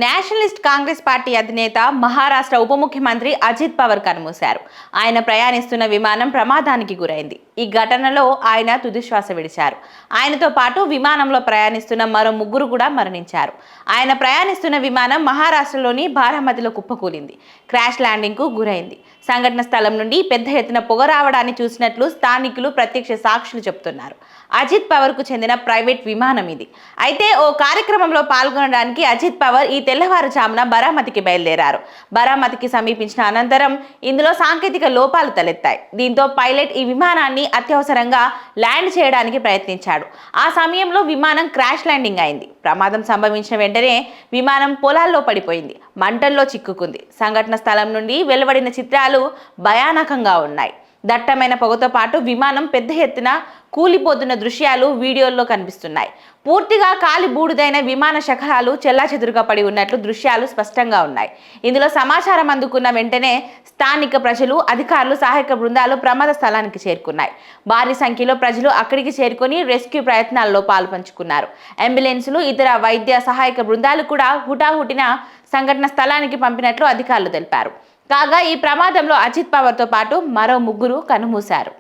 Nationalist Congress party అధినేత మహారాష్ట్ర ఉప ముఖ్యమంత్రి అజిత్ పవార్ కన్నుమూశారు. ఆయన ప్రయాణిస్తున్న విమానం ప్రమాదానికి గురైంది. ఈ ఘటనలో ఆయన తుదిశ్వాస విడిచారు. ఆయనతో పాటు విమానంలో ప్రయాణిస్తున్న మరో ముగ్గురు కూడా మరణించారు. ఆయన ప్రయాణిస్తున్న విమానం మహారాష్ట్రలోని బారామతిలో కుప్పకూలింది. క్రాష్ ల్యాండింగ్ కు గురైంది. సంఘటన స్థలం నుండి పెద్ద ఎత్తున పొగ రావడాన్ని చూసినట్లు స్థానికులు, ప్రత్యక్ష సాక్షులు చెబుతున్నారు. అజిత్ పవార్ కు చెందిన ప్రైవేట్ విమానం ఇది. అయితే ఓ కార్యక్రమంలో పాల్గొనడానికి అజిత్ పవార్ ఈ తెల్లవారుజామున బారామతికి బయలుదేరారు. బారామతికి సమీపించిన అనంతరం ఇందులో సాంకేతిక లోపాలు తలెత్తాయి. దీంతో పైలట్ ఈ విమానాన్ని అత్యవసరంగా ల్యాండ్ చేయడానికి ప్రయత్నించాడు. ఆ సమయంలో విమానం క్రాష్ ల్యాండింగ్ అయింది. ప్రమాదం సంభవించిన వెంటనే విమానం పొలాల్లో పడిపోయింది, మంటల్లో చిక్కుకుంది. సంఘటన స్థలం నుండి వెలువడిన చిత్రాలు భయానకంగా ఉన్నాయి. దట్టమైన పొగతో పాటు విమానం పెద్ద ఎత్తున కూలిపోతున్న దృశ్యాలు వీడియోల్లో కనిపిస్తున్నాయి. పూర్తిగా కాలి బూడిదైన విమాన శకలాలు చెల్లాచెదురుగా పడి ఉన్నట్లు దృశ్యాలు స్పష్టంగా ఉన్నాయి. ఇందులో సమాచారం అందుకున్న వెంటనే స్థానిక ప్రజలు, అధికారులు, సహాయక బృందాలు ప్రమాద స్థలానికి చేరుకున్నాయి. భారీ సంఖ్యలో ప్రజలు అక్కడికి చేరుకొని రెస్క్యూ ప్రయత్నాల్లో పాల్పంచుకున్నారు. అంబులెన్సులు, ఇతర వైద్య సహాయక బృందాలు కూడా హుటాహుటిన సంఘటన స్థలానికి పంపినట్లు అధికారులు తెలిపారు. కాగా ఈ ప్రమాదంలో అజిత్ పవార్తో పాటు మరో ముగ్గురు కన్నుమూశారు.